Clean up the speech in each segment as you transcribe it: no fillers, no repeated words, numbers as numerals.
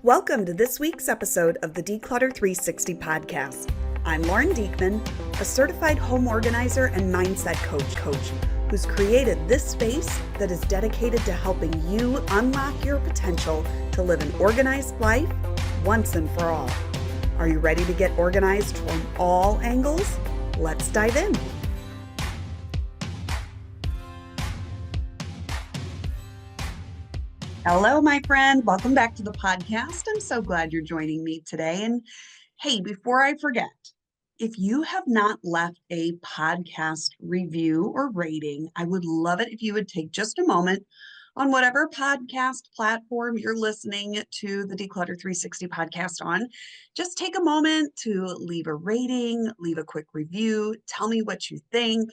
Welcome to this week's episode of the Declutter 360 podcast. I'm Lauren Diekman, a certified home organizer and mindset coach who's created this space that is dedicated to helping you unlock your potential to live an organized life once and for all. Are you ready to get organized from all angles? Let's dive in. Hello, my friend. Welcome back to the podcast. I'm so glad you're joining me today. And hey, before I forget, if you have not left a podcast review or rating, I would love it if you would take just a moment on whatever podcast platform you're listening to the Declutter 360 podcast on. Just take a moment to leave a rating, leave a quick review, tell me what you think.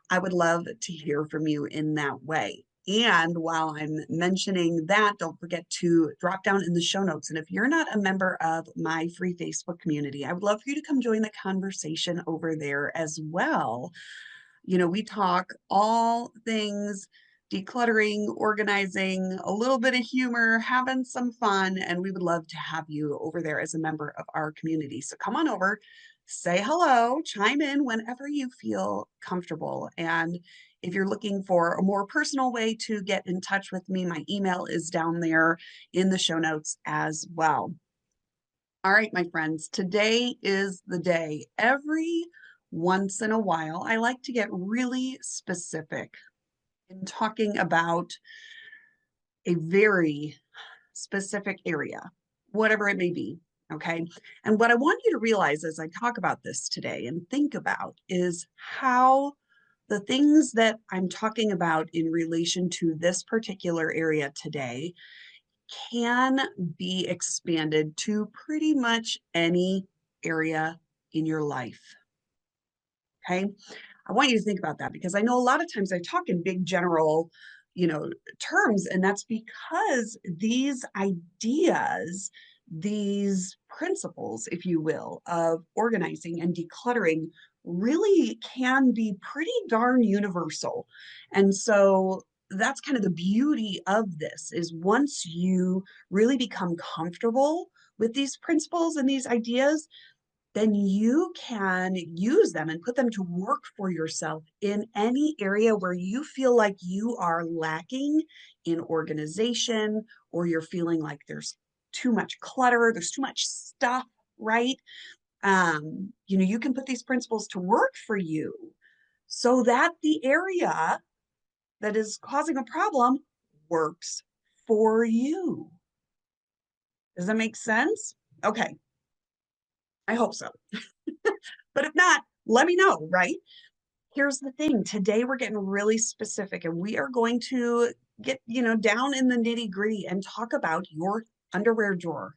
I would love to hear from you in that way. And while I'm mentioning that, don't forget to drop down in the show notes. And if you're not a member of my free Facebook community, I would love for you to come join the conversation over there as well. You know, we talk all things decluttering, organizing, a little bit of humor, having some fun, and we would love to have you over there as a member of our community. So come on over, say hello, chime in whenever you feel comfortable. And if you're looking for a more personal way to get in touch with me, my email is down there in the show notes as well. All right, my friends, today is the day. Every once in a while, I like to get really specific in talking about a very specific area, whatever it may be. Okay. And what I want you to realize as I talk about this today and think about is how the things that I'm talking about in relation to this particular area today can be expanded to pretty much any area in your life. Okay. I want you to think about that because I know a lot of times I talk in big general, terms, and that's because these ideas, these principles, if you will, of organizing and decluttering really can be pretty darn universal. And so that's kind of the beauty of this is once you really become comfortable with these principles and these ideas, then you can use them and put them to work for yourself in any area where you feel like you are lacking in organization or you're feeling like there's too much clutter, there's too much stuff, right? You can put these principles to work for you so that the area that is causing a problem works for you. Does that make sense? Okay. I hope so. But if not, let me know, right? Here's the thing. Today we're getting really specific and we are going to get, down in the nitty-gritty and talk about your underwear drawer.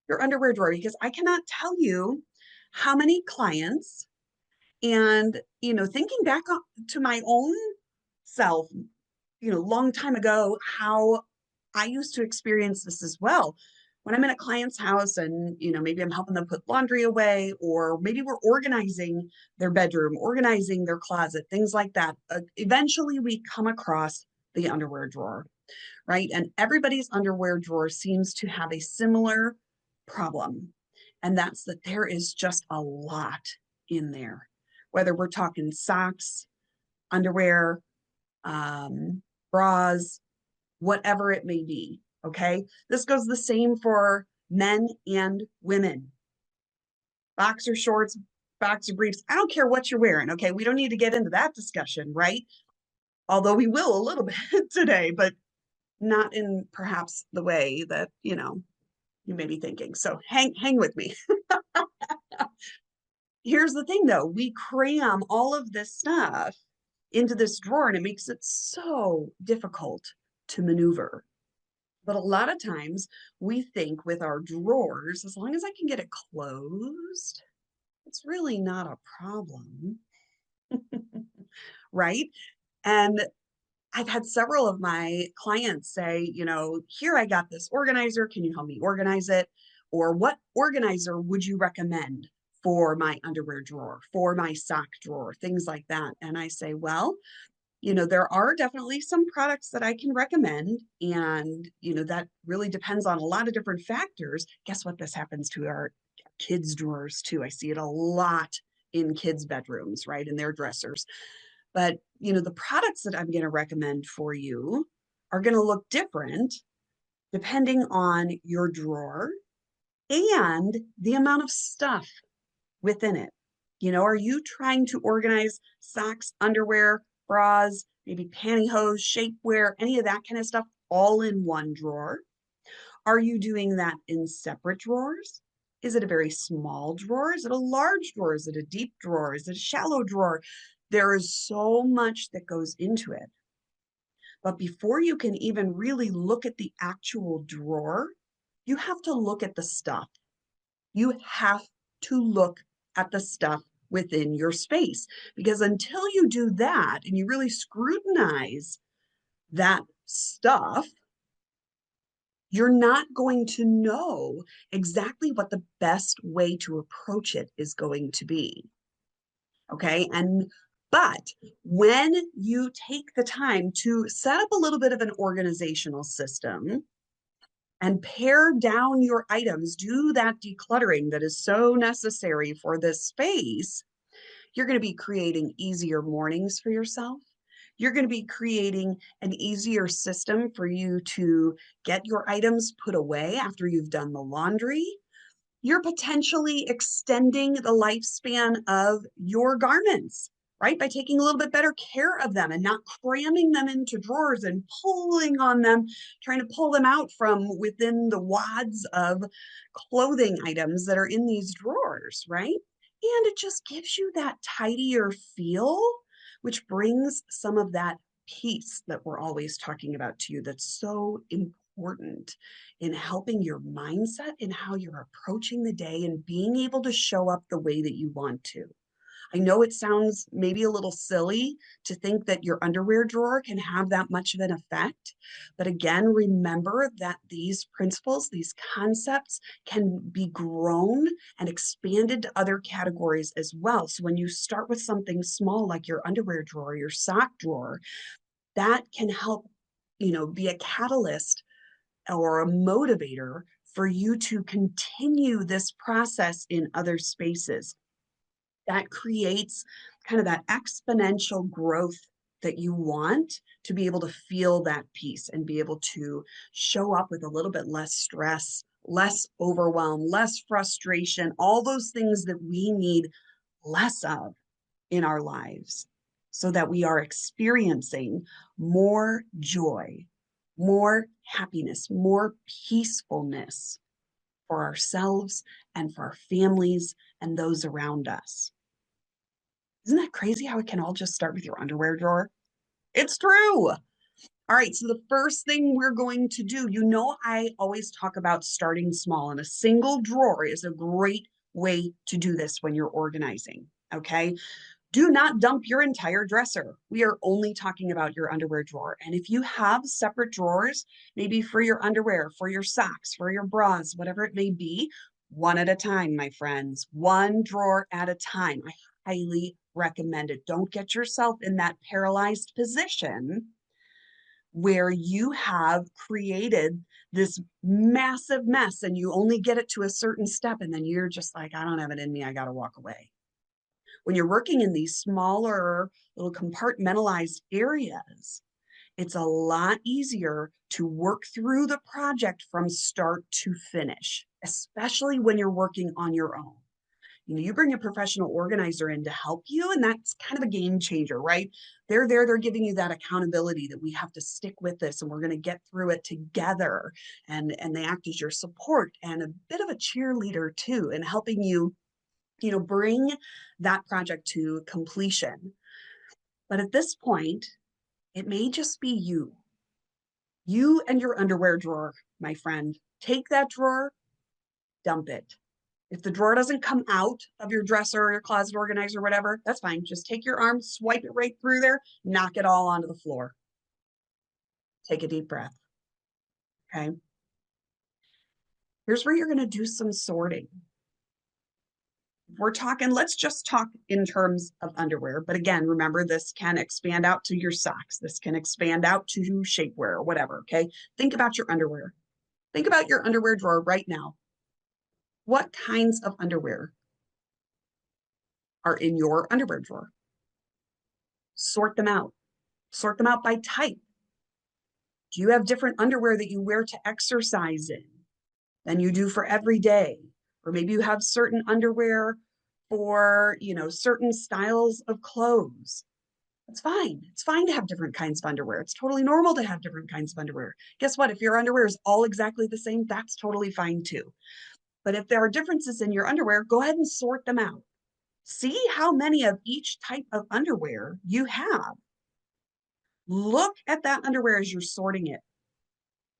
Your underwear drawer, because I cannot tell you how many clients and, thinking back to my own self, long time ago, how I used to experience this as well. When I'm in a client's house and, maybe I'm helping them put laundry away, or maybe we're organizing their bedroom, organizing their closet, things like that. Eventually we come across the underwear drawer, right? And everybody's underwear drawer seems to have a similar problem. And that's that there is just a lot in there, whether we're talking socks, underwear, bras, whatever it may be. Okay. This goes the same for men and women. Boxer shorts, boxer briefs. I don't care what you're wearing. Okay. We don't need to get into that discussion, right? Although we will a little bit today, but not in perhaps the way that, you may be thinking. So hang with me. Here's the thing though. We cram all of this stuff into this drawer and it makes it so difficult to maneuver. But a lot of times we think with our drawers, as long as I can get it closed, it's really not a problem, right? And I've had several of my clients say, here I got this organizer. Can you help me organize it? Or what organizer would you recommend for my underwear drawer, for my sock drawer, things like that? And I say, well, There are definitely some products that I can recommend, and that really depends on a lot of different factors. Guess what? This happens to our kids' drawers too. I see it a lot in kids' bedrooms, right, in their dressers. But the products that I'm going to recommend for you are going to look different depending on your drawer and the amount of stuff within it. Are you trying to organize socks, underwear, bras, maybe pantyhose, shapewear, any of that kind of stuff all in one drawer? Are you doing that in separate drawers? Is it a very small drawer? Is it a large drawer? Is it a deep drawer? Is it a shallow drawer? There is so much that goes into it. But before you can even really look at the actual drawer, you have to look at the stuff. You have to look at the stuff within your space, because until you do that and you really scrutinize that stuff, you're not going to know exactly what the best way to approach it is going to be. Okay. But when you take the time to set up a little bit of an organizational system and pare down your items, do that decluttering that is so necessary for this space, you're going to be creating easier mornings for yourself. You're going to be creating an easier system for you to get your items put away after you've done the laundry. You're potentially extending the lifespan of your garments, right? By taking a little bit better care of them and not cramming them into drawers and pulling on them, trying to pull them out from within the wads of clothing items that are in these drawers, right? And it just gives you that tidier feel, which brings some of that peace that we're always talking about to you that's so important in helping your mindset and how you're approaching the day and being able to show up the way that you want to. I know it sounds maybe a little silly to think that your underwear drawer can have that much of an effect. But again, remember that these principles, these concepts can be grown and expanded to other categories as well. So when you start with something small like your underwear drawer, your sock drawer, that can help, be a catalyst or a motivator for you to continue this process in other spaces. That creates kind of that exponential growth that you want to be able to feel that peace and be able to show up with a little bit less stress, less overwhelm, less frustration, all those things that we need less of in our lives so that we are experiencing more joy, more happiness, more peacefulness for ourselves and for our families and those around us. Isn't that crazy how it can all just start with your underwear drawer? It's true. All right, so the first thing we're going to do, I always talk about starting small, and a single drawer is a great way to do this when you're organizing. Okay. Do not dump your entire dresser. We are only talking about your underwear drawer. And if you have separate drawers, maybe for your underwear, for your socks, for your bras, whatever it may be, one at a time, my friends, one drawer at a time. I highly recommend it. Don't get yourself in that paralyzed position where you have created this massive mess and you only get it to a certain step. And then you're just like, I don't have it in me. I got to walk away. When you're working in these smaller little compartmentalized areas, it's a lot easier to work through the project from start to finish, especially when you're working on your own. You bring a professional organizer in to help you, and that's kind of a game changer, right? They're there, they're giving you that accountability that we have to stick with this and we're going to get through it together. And they act as your support and a bit of a cheerleader too, in helping you bring that project to completion. But at this point, it may just be you and your underwear drawer, my friend. Take that drawer, dump it. If the drawer doesn't come out of your dresser or your closet organizer, or whatever, that's fine. Just take your arm, swipe it right through there, knock it all onto the floor. Take a deep breath. Okay. Here's where you're going to do some sorting. We're talking, let's just talk in terms of underwear. But again, remember, this can expand out to your socks. This can expand out to shapewear or whatever. Okay. Think about your underwear. Think about your underwear drawer right now. What kinds of underwear are in your underwear drawer? Sort them out. Sort them out by type. Do you have different underwear that you wear to exercise in than you do for every day? Or maybe you have certain underwear for, certain styles of clothes. It's fine. It's fine to have different kinds of underwear. It's totally normal to have different kinds of underwear. Guess what? If your underwear is all exactly the same, that's totally fine too. But if there are differences in your underwear, go ahead and sort them out. See how many of each type of underwear you have. Look at that underwear as you're sorting it.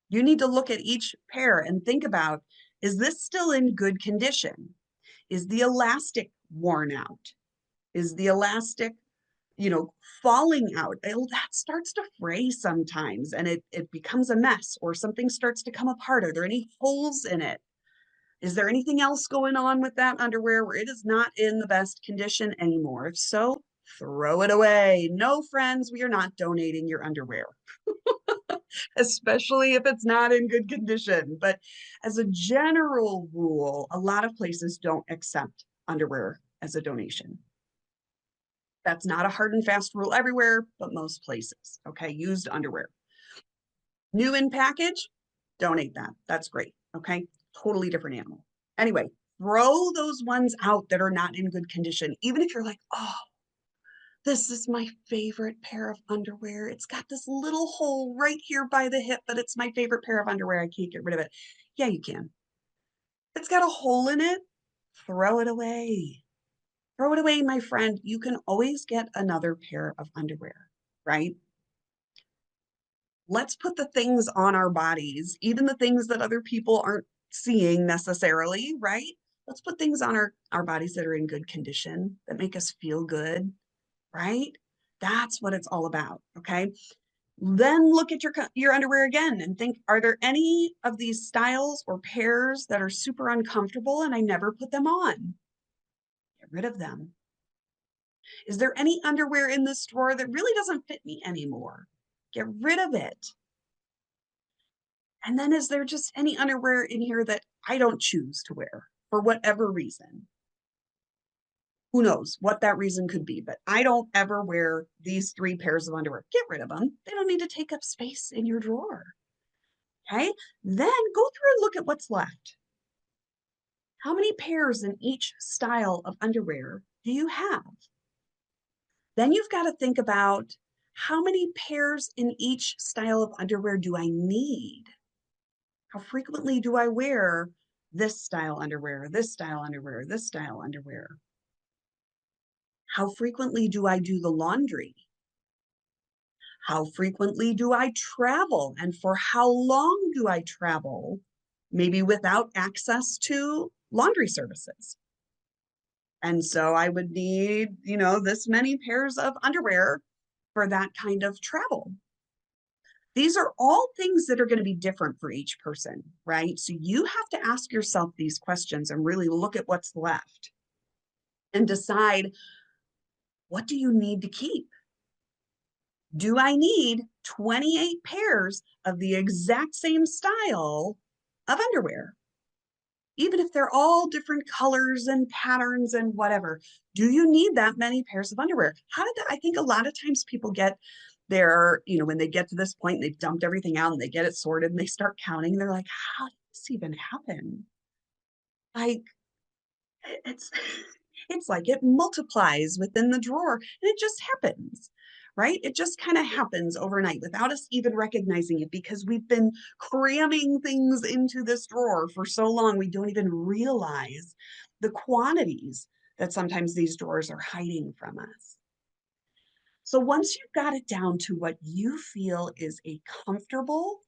You need to look at each pair and think about, is this still in good condition? Is the elastic worn out? Is the elastic, falling out? That starts to fray sometimes and it becomes a mess, or something starts to come apart. Are there any holes in it? Is there anything else going on with that underwear where it is not in the best condition anymore? If so, throw it away. No, friends, we are not donating your underwear, especially if it's not in good condition. But as a general rule, a lot of places don't accept underwear as a donation. That's not a hard and fast rule everywhere, but most places. Okay, used underwear. New in package, donate that. That's great. Okay, totally different animal. Anyway, throw those ones out that are not in good condition. Even if you're like, oh, this is my favorite pair of underwear. It's got this little hole right here by the hip, but it's my favorite pair of underwear. I can't get rid of it. Yeah, you can. It's got a hole in it. Throw it away. Throw it away, my friend. You can always get another pair of underwear, right? Let's put the things on our bodies, even the things that other people aren't seeing necessarily, right? Let's put things on our bodies that are in good condition, that make us feel good, right? That's what it's all about, okay? Then look at your underwear again and think, are there any of these styles or pairs that are super uncomfortable and I never put them on? Get rid of them. Is there any underwear in this drawer that really doesn't fit me anymore? Get rid of it. And then is there just any underwear in here that I don't choose to wear for whatever reason? Who knows what that reason could be, but I don't ever wear these 3 pairs of underwear. Get rid of them. They don't need to take up space in your drawer. Okay. Then go through and look at what's left. How many pairs in each style of underwear do you have? Then you've got to think about, how many pairs in each style of underwear do I need? How frequently do I wear this style underwear, this style underwear, this style underwear? How frequently do I do the laundry? How frequently do I travel? And for how long do I travel? Maybe without access to laundry services. And so I would need, this many pairs of underwear for that kind of travel. These are all things that are going to be different for each person, right? So you have to ask yourself these questions and really look at what's left and decide, what do you need to keep? Do I need 28 pairs of the exact same style of underwear? Even if they're all different colors and patterns and whatever, do you need that many pairs of underwear? I think a lot of times people get when they get to this point, they've dumped everything out and they get it sorted and they start counting. They're like, how did this even happen? Like, it's it's like it multiplies within the drawer and it just happens, right? It just kind of happens overnight without us even recognizing it, because we've been cramming things into this drawer for so long we don't even realize the quantities that sometimes these drawers are hiding from us. So once you've got it down to what you feel is a comfortable,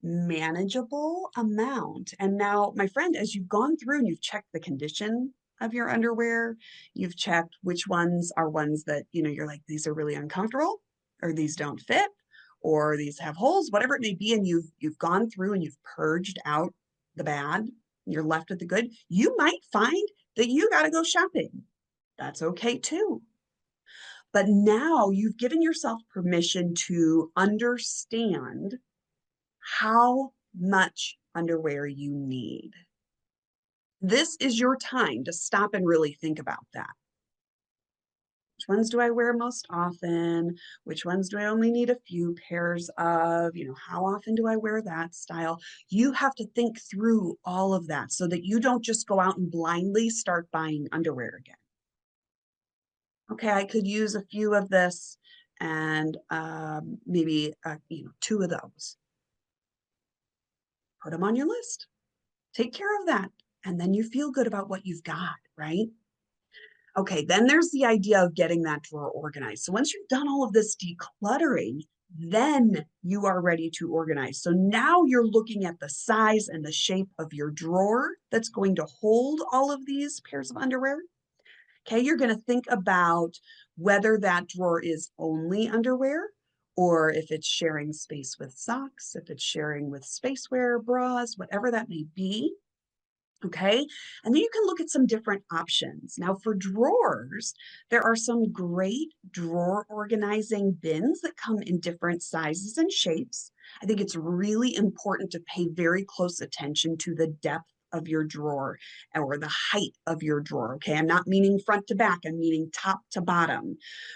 manageable amount, and now, my friend, as you've gone through and you've checked the condition of your underwear, you've checked which ones are ones that, you're like, these are really uncomfortable, or these don't fit, or these have holes, whatever it may be, and you've gone through and you've purged out the bad, you're left with the good, you might find that you got to go shopping. That's okay too. But now you've given yourself permission to understand how much underwear you need. This is your time to stop and really think about that. Which ones do I wear most often? Which ones do I only need a few pairs of? How often do I wear that style? You have to think through all of that so that you don't just go out and blindly start buying underwear again. Okay, I could use a few of this and maybe two of those. Put them on your list. Take care of that. And then you feel good about what you've got, right? Okay, then there's the idea of getting that drawer organized. So once you've done all of this decluttering, then you are ready to organize. So now you're looking at the size and the shape of your drawer that's going to hold all of these pairs of underwear. Okay, you're going to think about whether that drawer is only underwear or if it's sharing space with socks, if it's sharing with spacewear, bras, whatever that may be. Okay, and then you can look at some different options. Now, for drawers, there are some great drawer organizing bins that come in different sizes and shapes. I think it's really important to pay very close attention to the depth of your drawer or the height of your drawer. Okay, I'm not meaning front to back, I'm meaning top to bottom,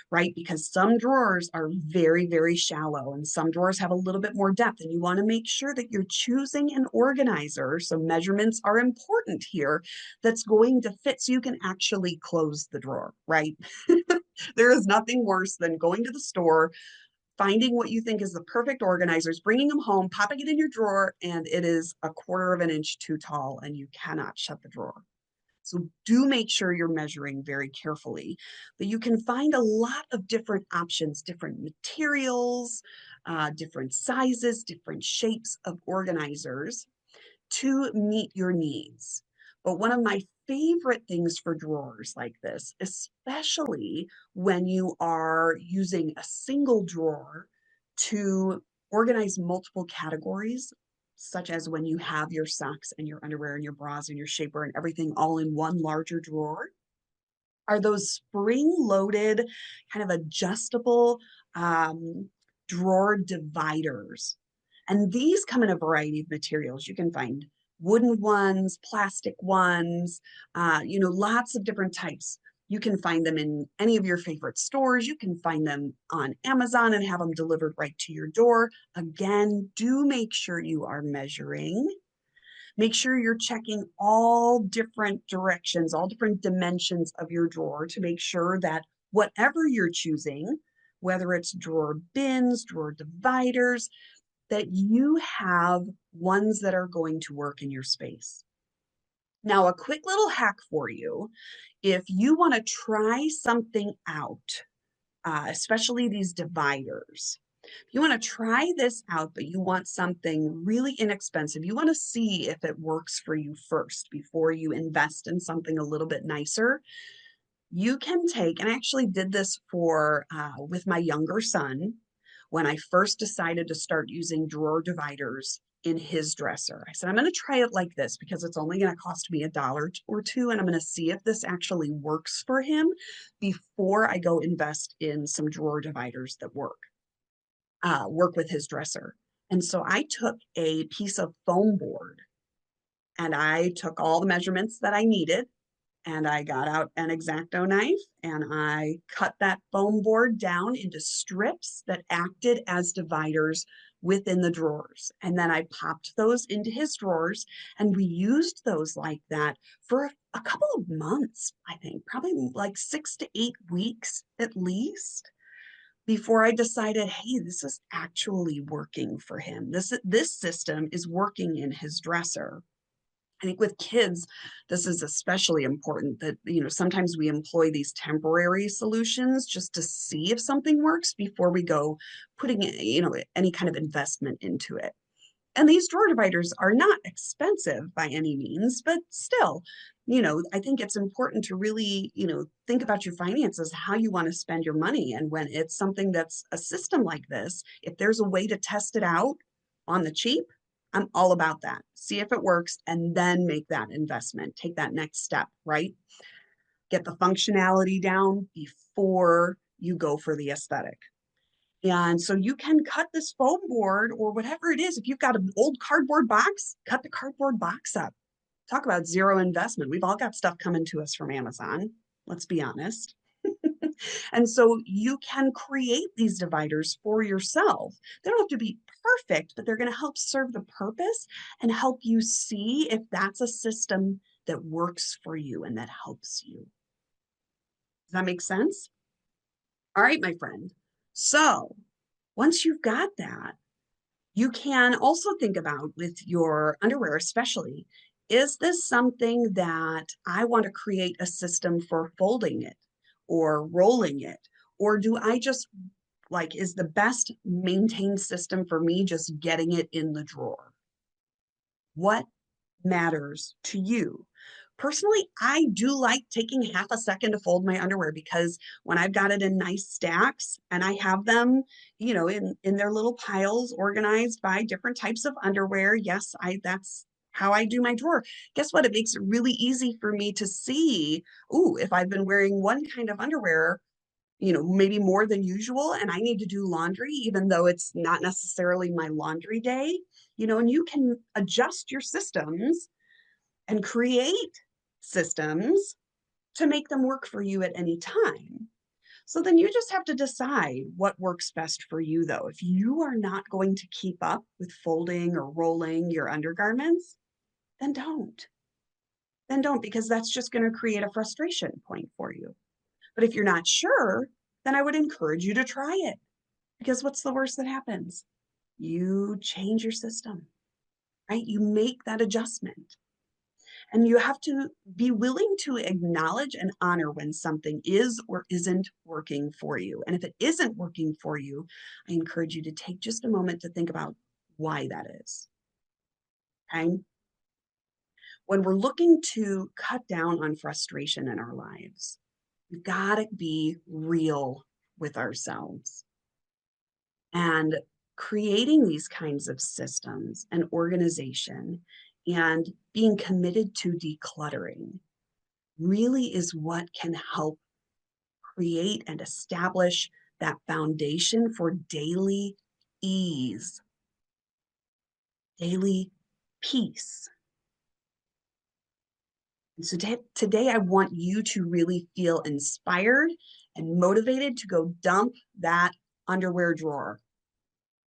right? Because some drawers are very, very shallow and some drawers have a little bit more depth, and you want to make sure that you're choosing an organizer. So measurements are important here that's going to fit so you can actually close the drawer, right? There is nothing worse than going to the store, finding what you think is the perfect organizers, bringing them home, popping it in your drawer, and it is a quarter of an inch too tall and you cannot shut the drawer. So do make sure you're measuring very carefully. But you can find a lot of different options, different materials, different sizes, different shapes of organizers to meet your needs. But one of my favorite things for drawers like this, especially when you are using a single drawer to organize multiple categories, such as when you have your socks and your underwear and your bras and your shapewear and everything all in one larger drawer, are those spring-loaded, kind of adjustable drawer dividers. And these come in a variety of materials. You can find wooden ones, plastic ones, lots of different types. You can find them in any of your favorite stores. You can find them on Amazon and have them delivered right to your door. Again, do make sure you are measuring. Make sure you're checking all different directions, all different dimensions of your drawer to make sure that whatever you're choosing, whether it's drawer bins, drawer dividers, that you have ones that are going to work in your space. Now, a quick little hack for you, if you want to try something out, especially these dividers, if you want to try this out, but you want something really inexpensive, you want to see if it works for you first before you invest in something a little bit nicer, you can take, and I actually did this for with my younger son when I first decided to start using drawer dividers in his dresser. I said, I'm going to try it like this because it's only going to cost me $1 or $2, and I'm going to see if this actually works for him before I go invest in some drawer dividers that work with his dresser. And so I took a piece of foam board and I took all the measurements that I needed, and I got out an X-Acto knife and I cut that foam board down into strips that acted as dividers within the drawers. And then I popped those into his drawers, and we used those like that for a couple of months, I think, probably like 6 to 8 weeks at least, before I decided, hey, this is actually working for him. This system is working in his dresser. I think with kids, this is especially important that, sometimes we employ these temporary solutions just to see if something works before we go putting, any kind of investment into it. And these drawer dividers are not expensive by any means, but still, I think it's important to really, think about your finances, how you want to spend your money. And when it's something that's a system like this, if there's a way to test it out on the cheap, I'm all about that. See if it works and then make that investment. Take that next step, right? Get the functionality down before you go for the aesthetic. And so you can cut this foam board or whatever it is. If you've got an old cardboard box, cut the cardboard box up. Talk about zero investment. We've all got stuff coming to us from Amazon. Let's be honest. And so you can create these dividers for yourself. They don't have to be perfect, but they're going to help serve the purpose and help you see if that's a system that works for you and that helps you. Does that make sense? All right, my friend. So once you've got that, you can also think about with your underwear, especially, is this something that I want to create a system for folding it or rolling it? Or do I just is the best maintained system for me just getting it in the drawer? What matters to you? Personally, I do like taking half a second to fold my underwear because when I've got it in nice stacks and I have them, in their little piles organized by different types of underwear. Yes, that's how I do my drawer. Guess what? It makes it really easy for me to see, if I've been wearing one kind of underwear, maybe more than usual, and I need to do laundry, even though it's not necessarily my laundry day, and you can adjust your systems and create systems to make them work for you at any time. So then you just have to decide what works best for you, though. If you are not going to keep up with folding or rolling your undergarments, then don't. Then don't, because that's just going to create a frustration point for you. But if you're not sure, then I would encourage you to try it. Because what's the worst that happens? You change your system, right? You make that adjustment. And you have to be willing to acknowledge and honor when something is or isn't working for you. And if it isn't working for you, I encourage you to take just a moment to think about why that is. Okay? When we're looking to cut down on frustration in our lives, we've got to be real with ourselves. And creating these kinds of systems and organization and being committed to decluttering really is what can help create and establish that foundation for daily ease, daily peace. And so today I want you to really feel inspired and motivated to go dump that underwear drawer.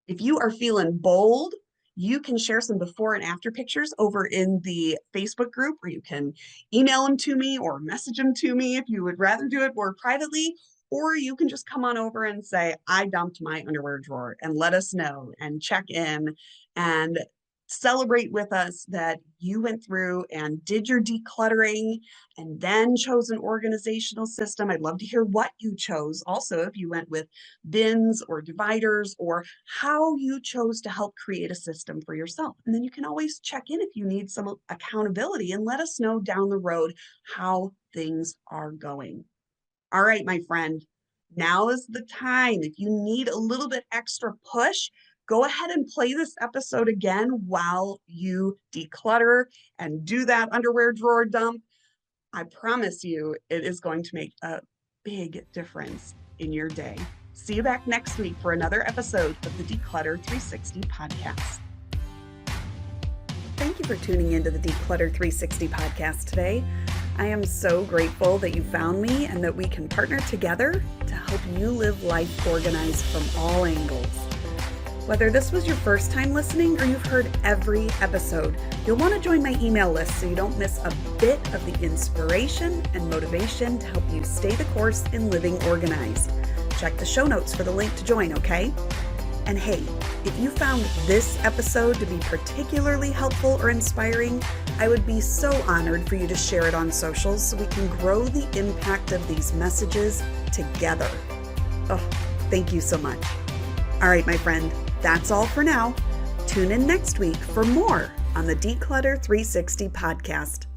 If you are feeling bold, you can share some before and after pictures over in the Facebook group, or you can email them to me or message them to me if you would rather do it more privately, or you can just come on over and say, I dumped my underwear drawer, and let us know and check in and celebrate with us that you went through and did your decluttering and then chose an organizational system. I'd love to hear what you chose. Also, if you went with bins or dividers, or how you chose to help create a system for yourself. And then you can always check in if you need some accountability and let us know down the road how things are going. All right, my friend, now is the time. If you need a little bit extra push, go ahead and play this episode again while you declutter and do that underwear drawer dump. I promise you, it is going to make a big difference in your day. See you back next week for another episode of the Declutter 360 podcast. Thank you for tuning into the Declutter 360 podcast today. I am so grateful that you found me and that we can partner together to help you live life organized from all angles. Whether this was your first time listening or you've heard every episode, you'll want to join my email list so you don't miss a bit of the inspiration and motivation to help you stay the course in living organized. Check the show notes for the link to join, okay? And hey, if you found this episode to be particularly helpful or inspiring, I would be so honored for you to share it on socials so we can grow the impact of these messages together. Oh, thank you so much. All right, my friend, that's all for now. Tune in next week for more on the Declutter 360 podcast.